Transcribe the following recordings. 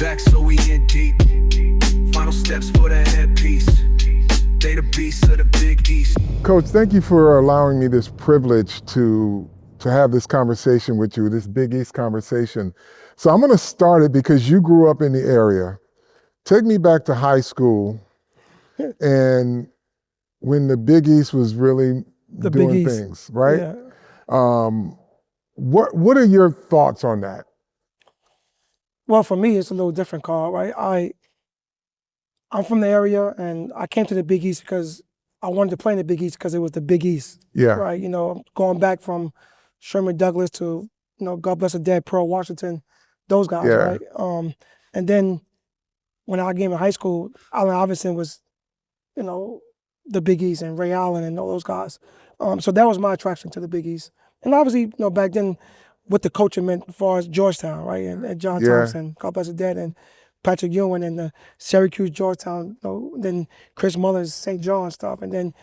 back, so we in deep. Final steps for the headpiece. They the beasts of the Big East. Coach, thank you for allowing me this privilege to have this conversation with you, this Big East conversation. So I'm gonna start it because you grew up in the area. Take me back to high school and when the Big East was really doing things, right? Yeah. What are your thoughts on that? Well, for me, it's a little different, Carl, right? I'm from the area, and I came to the Big East because I wanted to play in the Big East because it was the Big East. Yeah. Right, going back from Sherman Douglas to, God bless the dead, Pearl Washington, those guys, Yeah. right? And then when I came in high school, Allen Iverson was, the Big East, and Ray Allen and all those guys. So that was my attraction to the Big East. And obviously, back then, what the coaching meant as far as Georgetown, right? And John Thompson, God bless the dead, and Patrick Ewing, and the Syracuse, Georgetown, then Chris Muller's St. John stuff. And then,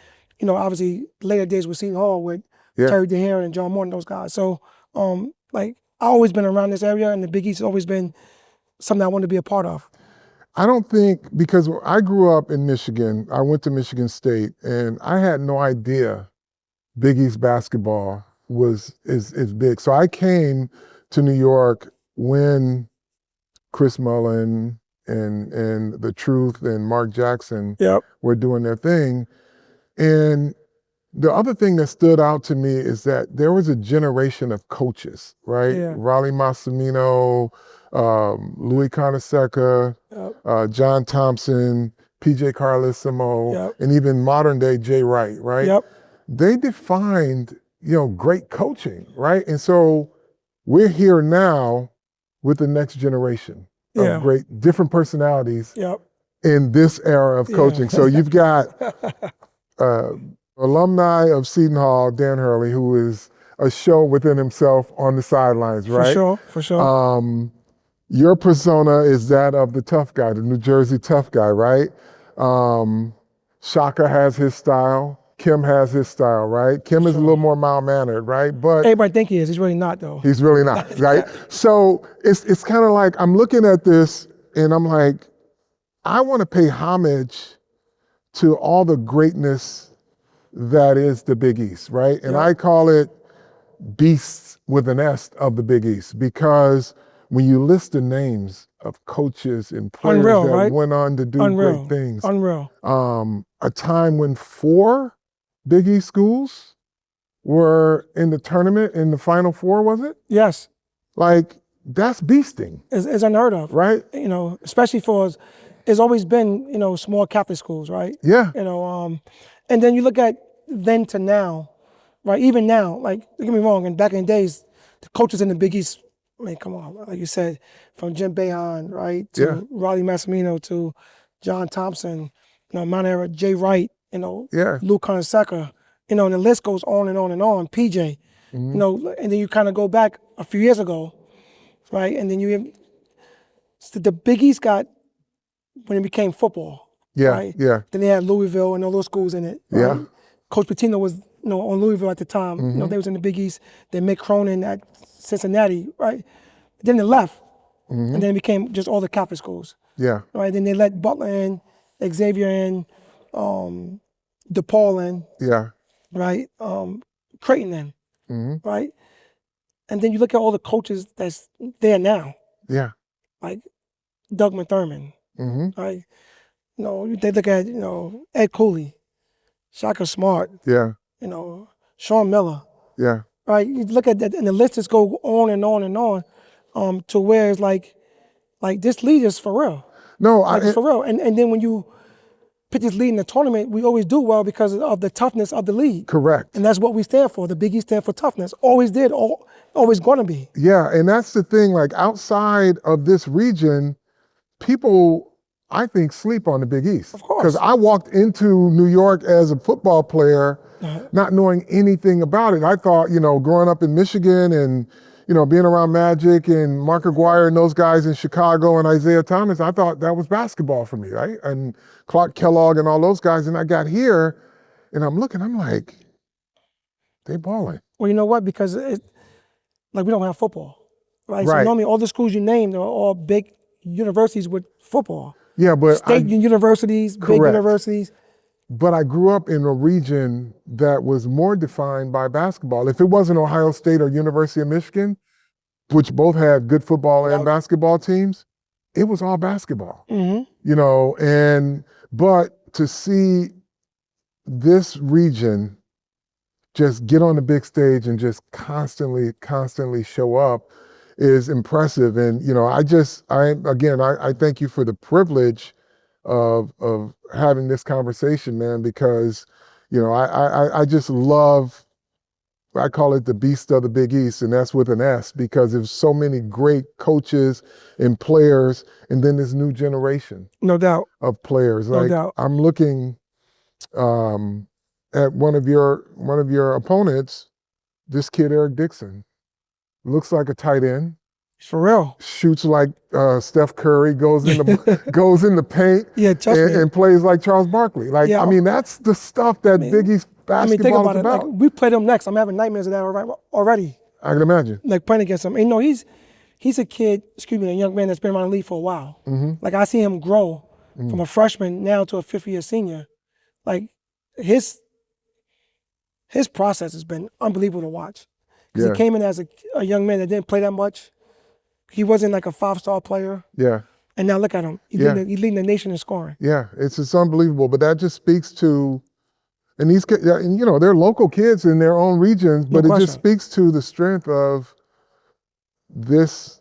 obviously, later days with Seton Hall with Terry DeHare and John Morton, those guys. So, I always been around this area, and the Big East has always been something I wanted to be a part of. I don't think, because I grew up in Michigan, I went to Michigan State, and I had no idea Big East basketball is big. So I came to New York when Chris Mullin and The Truth and Mark Jackson were doing their thing. And the other thing that stood out to me is that there was a generation of coaches, right? Yeah. Raleigh Massimino, Louis Conaseca, John Thompson, PJ Carlesimo, and even modern day Jay Wright, right? Yep. They defined, great coaching, right? And so we're here now with the next generation of great, different personalities in this era of coaching. So you've got alumni of Seton Hall, Dan Hurley, who is a show within himself on the sidelines, right? For sure. Your persona is that of the tough guy, the New Jersey tough guy, right? Shaka has his style. Kim has his style, right? Kim is a little more mild-mannered, right? But everybody think he is. He's really not, though. He's really not, right? So it's kind of like I'm looking at this and I'm like, I want to pay homage to all the greatness that is the Big East, right? And I call it beasts with an S of the Big East, because when you list the names of coaches and players that went on to do great things. Unreal. A time when 4 Big East schools were in the tournament in the Final Four, was it? Yes. That's beasting. It's unheard of. Right? Especially for us. It's always been, small Catholic schools, right? Yeah. And then you look at then to now, right? Even now, don't get me wrong, and back in the days, the coaches in the Big East, come on, like you said, from Jim Boeheim, right, to Raleigh Massimino, to John Thompson, Mount Era, Jay Wright, Lou Conaseca, and the list goes on and on and on. PJ, and then you kind of go back a few years ago, right, and then the Big East got when it became football, right? Yeah. Then they had Louisville and all those schools in it. Right? Yeah. Coach Pitino was, on Louisville at the time. They was in the Big East. Then Mick Cronin at Cincinnati, right? Then they left, and then it became just all the Catholic schools. Yeah. Right. Then they let Butler in, Xavier in, DePaul in. Yeah. Right. Creighton in. Right. And then you look at all the coaches that's there now. Yeah. Like Doug McDermott. Right. They look at Ed Cooley, Shaka Smart. Yeah. Sean Miller. Yeah. Right. You look at that, and the list just go on and on and on, to where it's like this league is for real. No, it's for real. And then when you put this league in the tournament, we always do well because of the toughness of the league. Correct. And that's what we stand for. The Big East stand for toughness. Always did. Always going to be. Yeah, and that's the thing. Outside of this region, people, I think, sleep on the Big East. Of course. Because I walked into New York as a football player, not knowing anything about it. I thought, growing up in Michigan and, being around Magic and Mark Aguirre and those guys in Chicago and Isaiah Thomas, I thought that was basketball for me, right? And Clark Kellogg and all those guys. And I got here and I'm looking, I'm like, they balling. Well, you know what? Because we don't have football, right? Right. So normally all the schools you named are all big universities with football. Yeah, but State universities, big Correct. universities. But I grew up in a region that was more defined by basketball. If it wasn't Ohio State or University of Michigan, which both had good football and basketball teams, it was all basketball. You know, but to see this region just get on the big stage and just constantly show up is impressive. And, you know, I thank you for the privilege of having this conversation, man, because, you know, I just love, I call it the beast of the Big East, and that's with an S, because there's so many great coaches and players, and then this new generation. No doubt. Of players. No Like, doubt. I'm looking at one of your opponents, this kid Eric Dixon. Looks like a tight end. For real. Shoots like Steph Curry, goes in the paint, Yeah, trust me. and plays like Charles Barkley. Like, Yeah. I mean, that's the stuff that Big East basketball think about is it. about. Like, we play them next. I'm having nightmares of that already. I can imagine. Like playing against him. And, you know, he's a kid, a young man that's been around the league for a while. Like, I see him grow from a freshman now to a fifth-year senior. Like, his process has been unbelievable to watch. Because he came in as a young man that didn't play that much. He wasn't like a five-star player. Yeah. And now look at him. He's leading the nation in scoring. Yeah, it's unbelievable. But that just speaks to, and these kids, and you know, they're local kids in their own regions, but it just speaks to the strength of this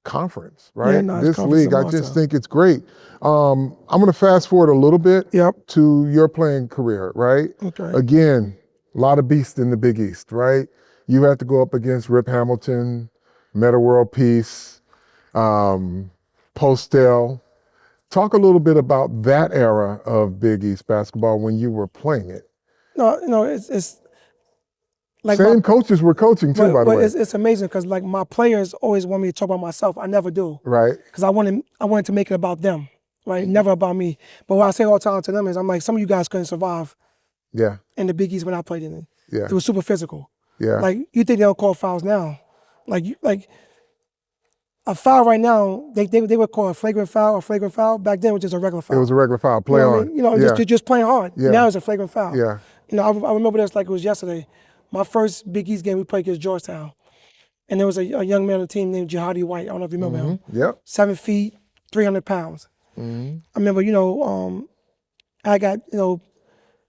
conference, right? Yeah, no, this league. I just think it's great. I'm going to fast forward a little bit to your playing career, right? Okay. Again, a lot of beasts in the Big East, right? You have to go up against Rip Hamilton, Metta World Peace, Postel. Talk a little bit about that era of Big East basketball when you were playing it. No, it's like same coaches were coaching too, by the way. It's amazing because like my players always want me to talk about myself. I never do. Right. Because I wanted to make it about them, right? Never about me. But what I say all the time to them is, I'm like, some of you guys couldn't survive. Yeah. In the Big East when I played in it. Yeah. It was super physical. Yeah. Like, you think they don't call fouls now? Like a foul right now, they would call a flagrant foul. Back then it was just a regular foul. It was a regular foul. Play you know on. I mean? You know, just playing hard. Yeah. Now it's a flagrant foul. Yeah. You know, I remember this like it was yesterday. My first Big East game we played against Georgetown. And there was a young man on the team named Jihadi White. I don't know if you remember him. Yep. 7 feet, 300 pounds. I remember, you know, I got, you know,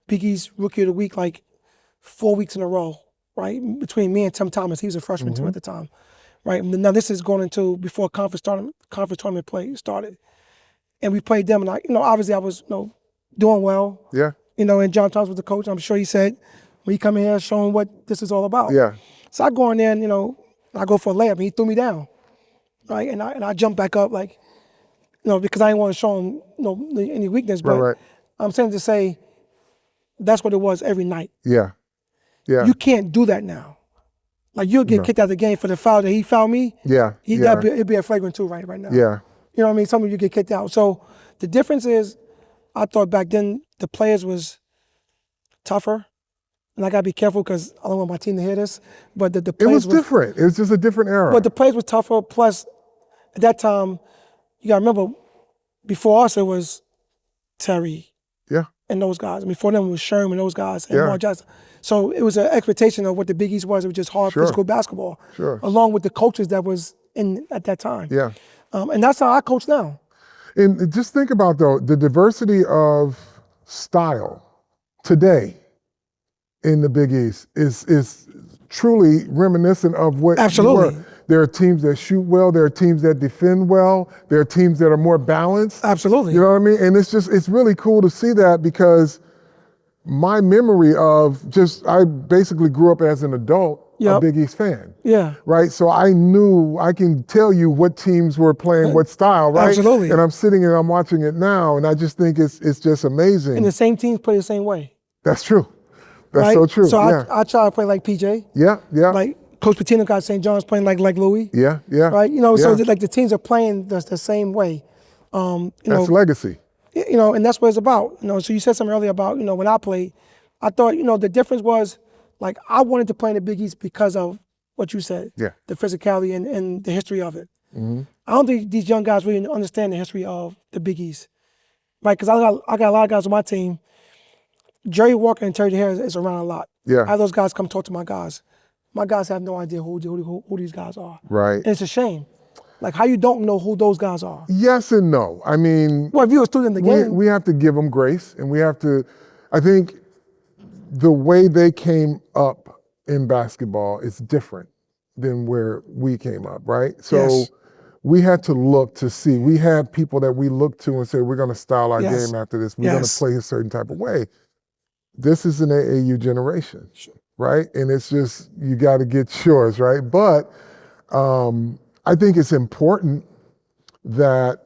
Big East Rookie of the Week like 4 weeks in a row, right? Between me and Tim Thomas. He was a freshman too at the time, right? Now this is going into before conference tournament play started. And we played them, and obviously I was, doing well. Yeah. And John Thomas was the coach. I'm sure he said, when you come in here, show him what this is all about. Yeah. So I go in there and, I go for a layup, and he threw me down, right? And I jump back up like, because I didn't want to show him, any weakness. But right. I'm saying to say, that's what it was every night. Yeah. Yeah. You can't do that now. Like, you'll get kicked out of the game for the foul that he fouled me. Yeah. It'd be a flagrant 2 right now. Yeah. You know what I mean? Some of you get kicked out. So the difference is, I thought back then the players was tougher. And I got to be careful because I don't want my team to hear this. But the players it was different. It was just a different era. But the players were tougher. Plus, at that time, you got to remember, before us, it was Terry. Yeah. And those guys. And before them, it was Sherm and those guys and Mark Jackson. So it was an expectation of what the Big East was. It was just hard physical basketball. Sure. Along with the coaches that was in at that time. Yeah. And that's how I coach now. And just think about, though, the diversity of style today in the Big East is truly reminiscent of what Absolutely. you were. There are teams that shoot well. There are teams that defend well. There are teams that are more balanced. Absolutely. You know what I mean? And it's really cool to see that, because my memory of I basically grew up as an adult a Big East fan. Yeah. Right? So I can tell you what teams were playing what style, right? Absolutely. And I'm sitting and I'm watching it now, and I just think it's just amazing. And the same teams play the same way. That's true. That's right? so true. So yeah. I try to play like PJ. Yeah, yeah. Like Coach Patino got St. John's playing like Louis. Yeah, yeah. Right? So like the teams are playing the same way. That's legacy. And that's what it's about. So you said something earlier about, when I played, I thought, the difference was, like, I wanted to play in the Big East because of what you said. Yeah. The physicality and the history of it. I don't think these young guys really understand the history of the Big East, right? Because I got a lot of guys on my team. Jerry Walker and Terry Harris is around a lot. Yeah. I have those guys come talk to my guys. My guys have no idea who these guys are. Right. And it's a shame. Like, how you don't know who those guys are? Yes and no. I mean, Well, if you're a student in the game. we have to give them grace, and we have to, I think the way they came up in basketball is different than where we came up, right? So Yes. we had to look to see. We had people that we looked to and said, we're going to style our Yes. game after this. We're going to Yes. play a certain type of way. This is an AAU generation, right? And it's just, you got to get yours, right? But I think it's important that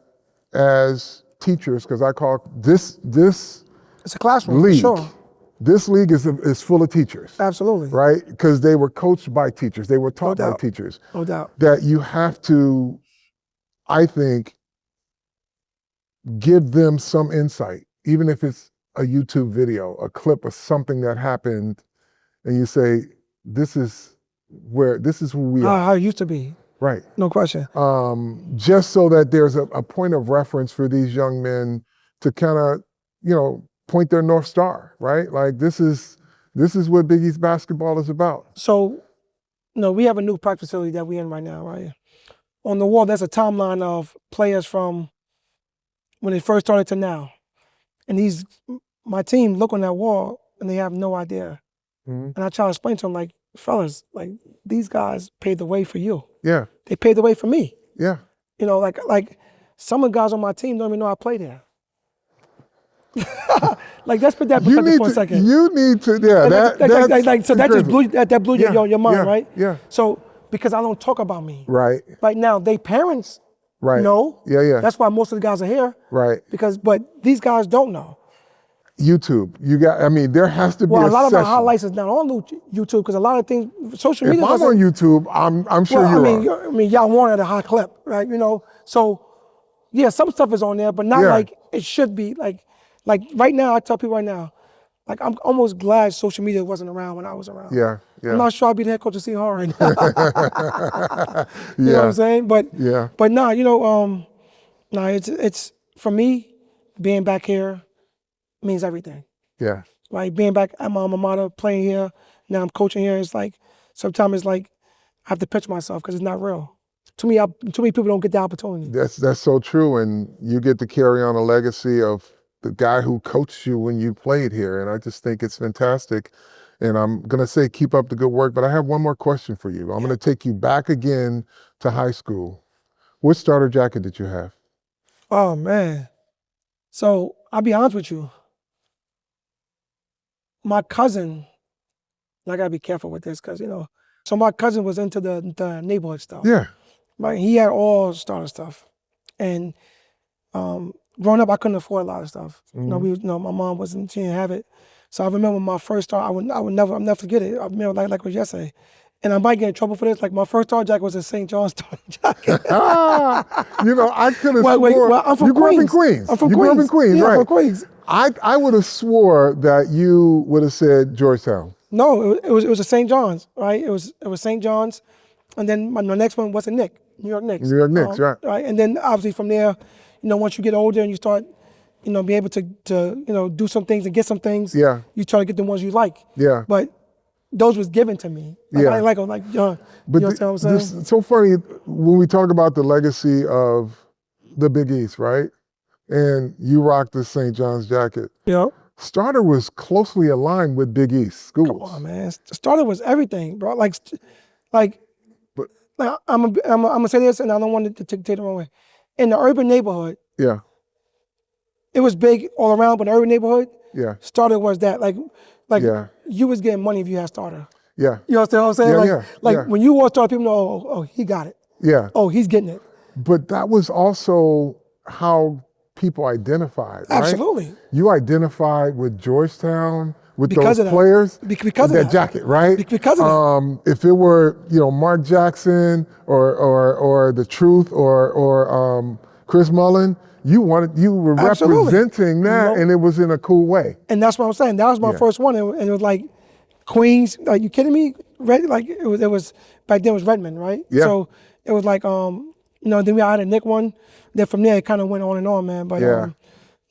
as teachers, because I call this It's a classroom, league, for sure. this league is full of teachers, Absolutely. right? Because they were coached by teachers, they were taught by doubt. teachers. No doubt. That you have to, I think, give them some insight, even if it's a YouTube video, a clip of something that happened, and you say, this is who we are. How it used to be. Right. No question. Just so that there's a point of reference for these young men to kind of, point their North Star, right? Like this is what Big East basketball is about. So, we have a new practice facility that we're in right now, right? On the wall, there's a timeline of players from when they first started to now. And my team look on that wall and they have no idea. Mhm. And I try to explain to them, like, fellas, like, these guys paved the way for you. Yeah. They paved the way for me. Yeah. Like some of the guys on my team don't even know I played there. Like, let's put that in perspective for a second. You need to, yeah. So that just blew your mind, right? Yeah. So because I don't talk about me. Right. Right now, they parents Right. know. Yeah. That's why most of the guys are here. Right. But these guys don't know. YouTube. There has to be Well, a a lot of session. my highlights is not on YouTube because a lot of things, social media. If I'm on YouTube, I'm sure well, y'all want at a high clip, right? So yeah, some stuff is on there, but not like it should be. Like right now, I tell people right now, like I'm almost glad social media wasn't around when I was around. Yeah. I'm not sure I'll be the head coach of Seton Hall right now. You know what I'm saying? But it's for me, being back here means everything. Yeah. Like being back at my alma mater, playing here, now I'm coaching here. It's like sometimes it's like I have to pitch myself because it's not real. Too many people don't get the opportunity. That's so true, and you get to carry on a legacy of the guy who coached you when you played here, and I just think it's fantastic. And I'm gonna say keep up the good work, but I have one more question for you. I'm gonna take you back again to high school. What starter jacket did you have? Oh man. So I'll be honest with you. My cousin, and I gotta be careful with this because so my cousin was into the neighborhood stuff. Yeah. Right. He had all starter stuff. And growing up I couldn't afford a lot of stuff. My mom she didn't have it. So I remember my first start, I'll never forget it. I remember like it was yesterday. And I might get in trouble for this. Like my first star jacket was a St. John's star jacket. I could have swore. Well, I'm from you grew up in Queens. Queens. I'm from you Queens. grew up in Queens, yeah, right? I'm from Queens. I would have swore that you would have said Georgetown. No, it was a St. John's, right? It was St. John's, and then my next one was a New York Knicks. New York Knicks, right? Right, and then obviously from there, once you get older and you start, be able to do some things and get some things. Yeah. You try to get the ones you like. Yeah. But those was given to me. Like, Yeah. I like them, like But you know what I'm saying? It's so funny when we talk about the legacy of the Big East, right? And you rocked the St. John's jacket. Yeah. Starter was closely aligned with Big East schools. Come on, man. Starter was everything, bro. I'm gonna say this, and I don't want to take it the wrong way. In the urban neighborhood, Yeah. it was big all around, but in the urban neighborhood, Yeah. Starter was that. Like Yeah. you was getting money if you had Starter. Yeah. You understand what I'm saying? Yeah, When you wore Starter, people know, oh, he got it. Yeah. Oh, he's getting it. But that was also how people identified, right? Absolutely. You identified with Georgetown, with Because those of that. players, Because with of that that. jacket, right? Because of that. If it were, Mark Jackson or the Truth or Chris Mullen, you were Absolutely. representing that, and it was in a cool way. And that's what I'm saying. That was my first one, and it was like Queens. Are you kidding me? It was back then it was Redmond, right? Yeah. So it was like You know, then we had a Nick one. Then from there, it kind of went on and on, man. But Yeah.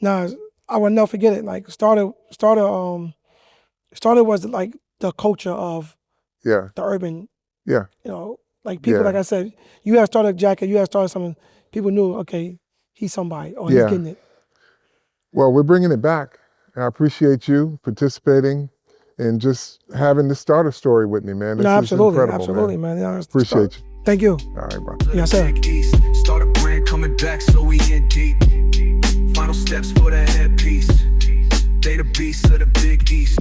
nah, I will never forget it. Like Starter was like the culture of Yeah. the urban. Yeah. You know, like people, Yeah. like I said, you had started a jacket, you had started something. People knew, okay, he's somebody, or he's Yeah. getting it. Well, we're bringing it back. And I appreciate you participating and just having the starter story with me, man. This No, is absolutely, incredible, absolutely, man. man. Yeah, Appreciate you. Thank you. All right, bro. Yes, sir. Big East. Start a brand coming back, so we in deep. Final steps for the headpiece. They the beast of the Big East.